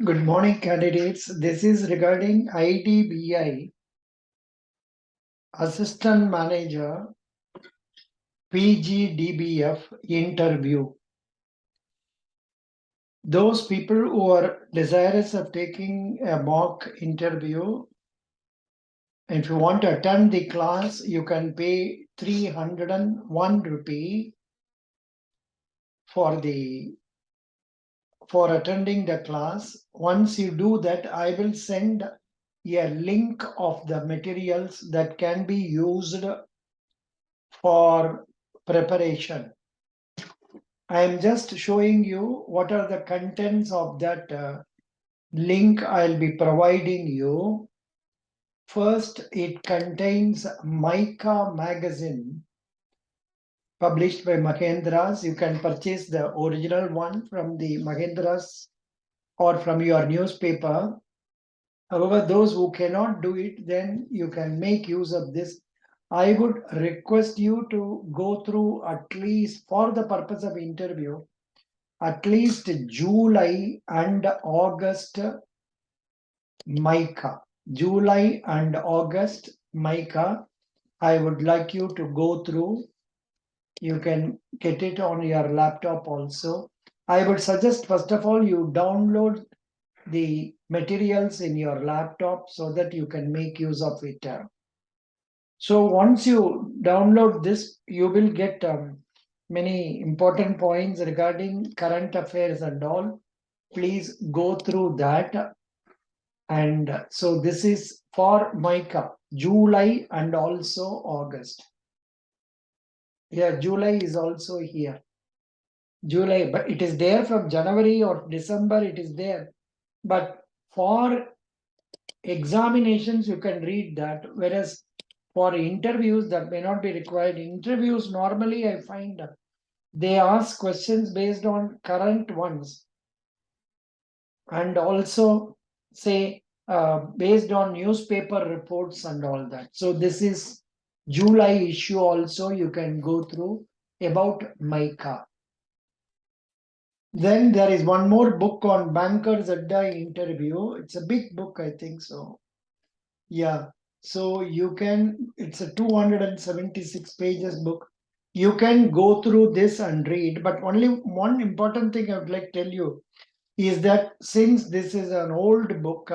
Good morning, candidates. This is regarding Idbi Assistant Manager Pgdbf interview. Those people who are desirous of taking a mock interview, if you want to attend the class, you can pay 301 rupee for attending the class. Once you do that, I will send a link of the materials that can be used for preparation. I am just showing you what are the contents of that link I'll be providing you. First, it contains MICA magazine published by Mahendras. You can purchase the original one from the Mahendras or from your newspaper. However, those who cannot do it, then you can make use of this. I would request you to go through, at least for the purpose of interview, at least July and August MICA. July and August MICA, I would like you to go through. You can get it on your laptop also. I would suggest, first of all, you download the materials in your laptop so that you can make use of it. So once you download this, you will get many important points regarding current affairs and all. Please go through that. And so this is for MICA, July and also August. Yeah, July is also here. July, but it is there from January or December, it is there. But for examinations, you can read that. Whereas for interviews, that may not be required. Interviews, normally I find they ask questions based on current ones. And also say based on newspaper reports and all that. So this is July issue also you can go through about MICA. Then there is one more book on bankers Iddi interview. It's a big book, I think so. Yeah. So you can, it's a 276 pages book. You can go through this and read, but only one important thing I would like to tell you is that since this is an old book,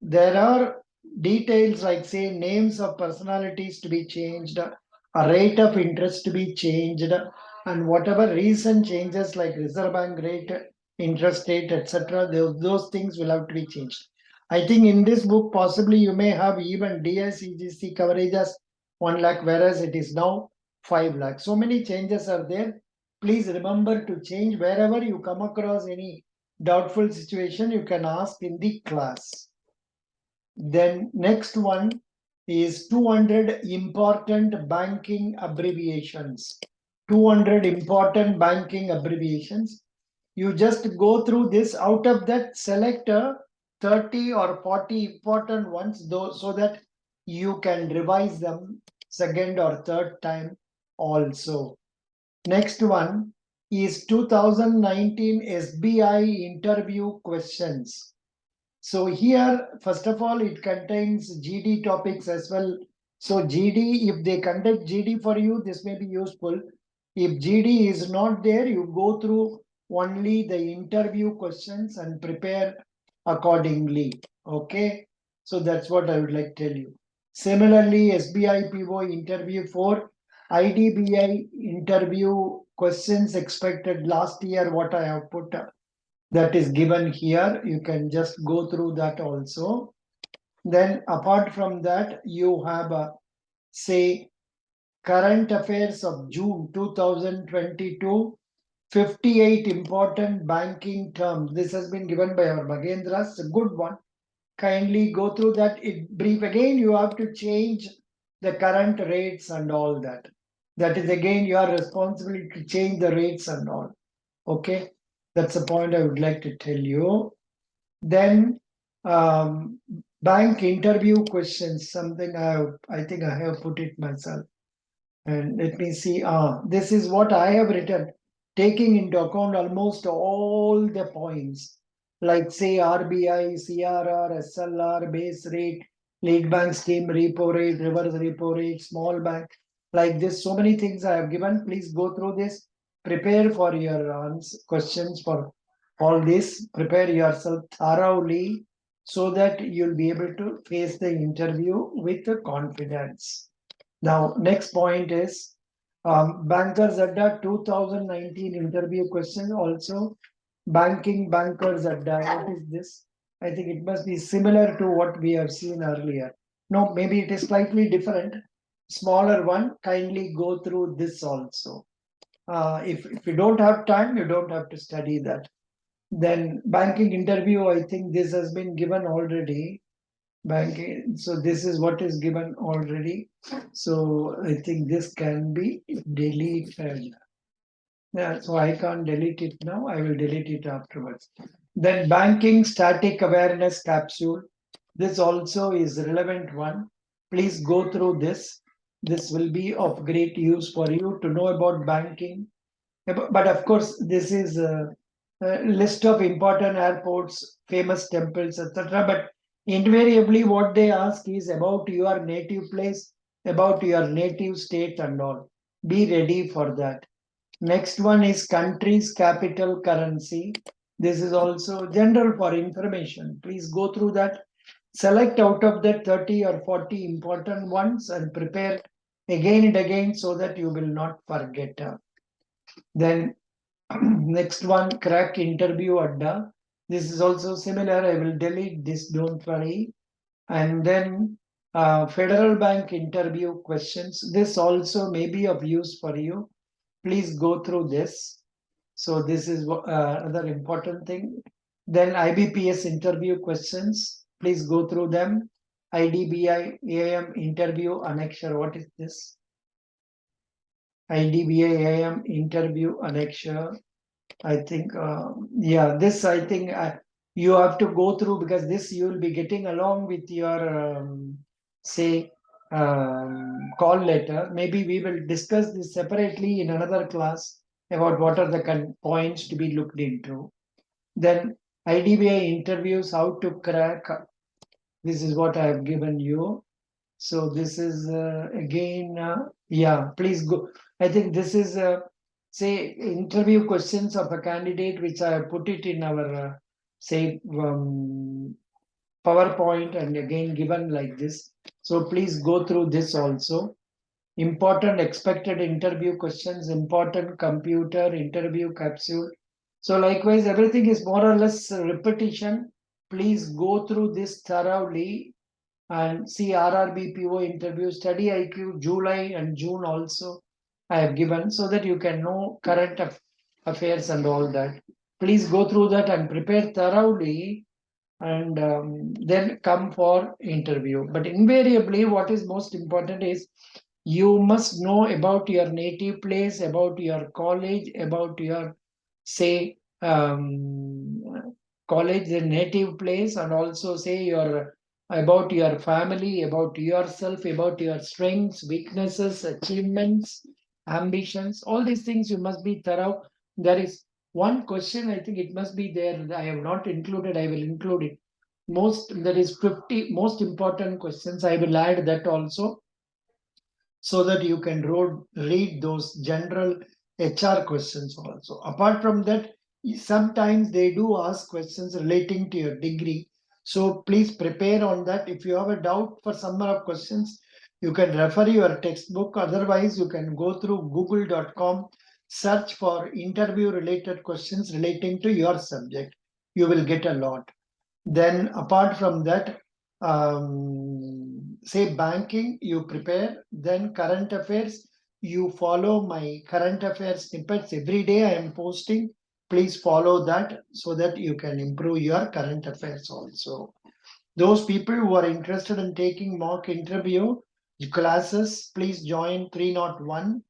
there are details like say names of personalities to be changed, a rate of interest to be changed, and whatever recent changes like Reserve Bank rate, interest rate, etc. Those things will have to be changed. I think in this book possibly you may have even DICGC coverage as 1 lakh, whereas it is now 5 lakh. So many changes are there. Please remember to change wherever you come across any doubtful situation, you can ask in the class. Then next one is 200 important banking abbreviations. 200 important banking abbreviations. You just go through this. Out of that, select 30 or 40 important ones, though, so that you can revise them second or third time also. Next one is 2019 SBI interview questions. So here, first of all, it contains GD topics as well. So GD, if they conduct GD for you, this may be useful. If GD is not there, you go through only the interview questions and prepare accordingly. Okay. So that's what I would like to tell you. Similarly, SBI PO interview for IDBI interview questions expected last year, what I have put that is given here. You can just go through that also. Then apart from that, you have say current affairs of June 2022, 58 important banking terms. This has been given by our Mahendra. It's a good one. Kindly go through that. It brief again, you have to change the current rates and all that. That is again your responsibility to change the rates and all. Okay, that's a point I would like to tell you. Then bank interview questions, something I think I have put it myself. And let me see. This is what I have written, taking into account almost all the points. like say RBI, CRR, SLR, base rate, lead bank scheme, repo rate, reverse repo rate, small bank, like this. So many things I have given. Please go through this. Prepare for your questions for all this. Prepare yourself thoroughly so that you'll be able to face the interview with confidence. Now, next point is Bankers Adda 2019 interview question also. Banking Bankers Adda. What is this? I think it must be similar to what we have seen earlier. No, maybe it is slightly different. Smaller one. Kindly go through this also. If you don't have time, you don't have to study that. Then banking interview, I think this has been given already. Banking, so this is what is given already. So I think this can be deleted. Yeah, so I can't delete it now. I will delete it afterwards. Then banking static awareness capsule. This also is relevant one. Please go through this. This will be of great use for you to know about banking. But of course, this is a list of important airports, famous temples, etc. But invariably, what they ask is about your native place, about your native state, and all. Be ready for that. Next one is country's capital currency. This is also general for information. Please go through that. Select out of that 30 or 40 important ones and prepare again and again so that you will not forget. Then next one, crack interview adda. This is also similar. I will delete this, don't worry. And then Federal Bank interview questions. This also may be of use for you. Please go through this. So this is another important thing. Then IBPS interview questions. Please go through them. IDBI AM interview annexure. What is this? IDBI AM interview annexure. I think, yeah, this I think you have to go through because this you will be getting along with your, say, call letter. Maybe we will discuss this separately in another class about what are the points to be looked into. Then IDBI interviews, how to crack. This is what I have given you. So this is again, yeah, please go. I think this is say interview questions of a candidate which I have put it in our say PowerPoint and again given like this. So please go through this also. Important expected interview questions, important computer interview capsule. So likewise, everything is more or less repetition. Please go through this thoroughly and see RRBPO interview, study IQ, July and June also I have given so that you can know current affairs and all that. Please go through that and prepare thoroughly and then come for interview. But invariably, what is most important is you must know about your native place, about your college, about your, say, college, the native place, and also say your about your family, about yourself, about your strengths, weaknesses, achievements, ambitions. All these things you must be thorough. There is one question, I think it must be there. I have not included, I will include it. There is 50 most important questions. I will add that also so that you can read those general HR questions also. Apart from that, sometimes they do ask questions relating to your degree. So please prepare on that. If you have a doubt for some of questions, you can refer your textbook. Otherwise, you can go through google.com, search for interview related questions relating to your subject. You will get a lot. Then apart from that, say banking, you prepare. Then current affairs, you follow my current affairs snippets. Every day I am posting. Please follow that so that you can improve your current affairs also. Those people who are interested in taking mock interview classes, please join 301.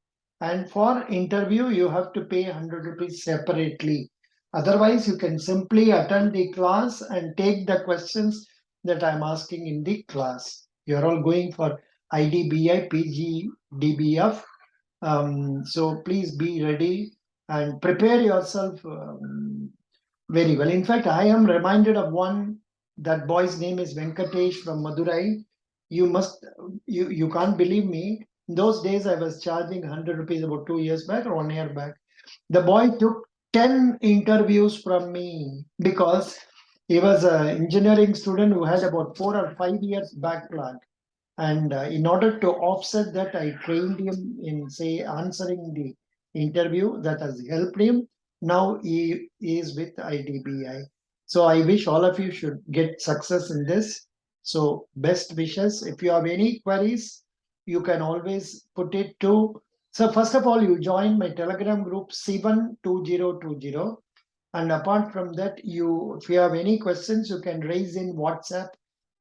And for interview, you have to pay 100 rupees separately. Otherwise, you can simply attend the class and take the questions that I'm asking in the class. You're all going for IDBI, Pgdbf. So please be ready and prepare yourself Very well. In fact, I am reminded of one. That boy's name is Venkatesh from Madurai. You can't believe me. In those days, I was charging 100 rupees about 2 years back or 1 year back. The boy took 10 interviews from me because he was an engineering student who had about 4 or 5 years backlog. And in order to offset that, I trained him in, say, answering the interview. That has helped him. Now he is with Idbi. So I wish all of you should get success in this. So best wishes. If you have any queries, you can always put it to. So first of all, you join my Telegram group C12020. And apart from that, if you have any questions, you can raise in WhatsApp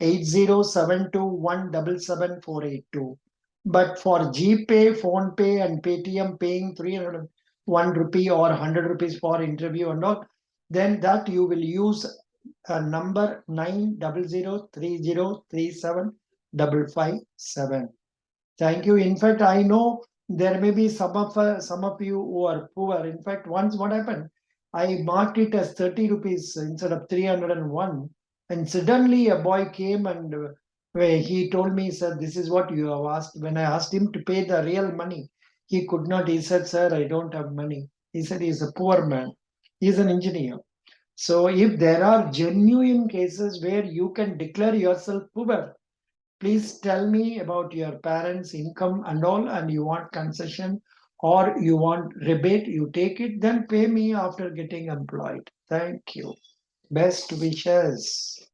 8072177482. But for Gpay, PhonePay, and Paytm paying 301 rupee or 100 rupees for interview and all, then that you will use a number 90030375557. Thank you. In fact, I know there may be some of you who are poor. In fact, once what happened, I marked it as 30 rupees instead of 301. And suddenly a boy came and where he told me, sir, this is what you have asked. When I asked him to pay the real money, he could not. He said, sir, I don't have money. He said he's a poor man. He's an engineer. So if there are genuine cases where you can declare yourself poor, please tell me about your parents' income and all, and you want concession or you want rebate, you take it, then pay me after getting employed. Thank you. Best wishes.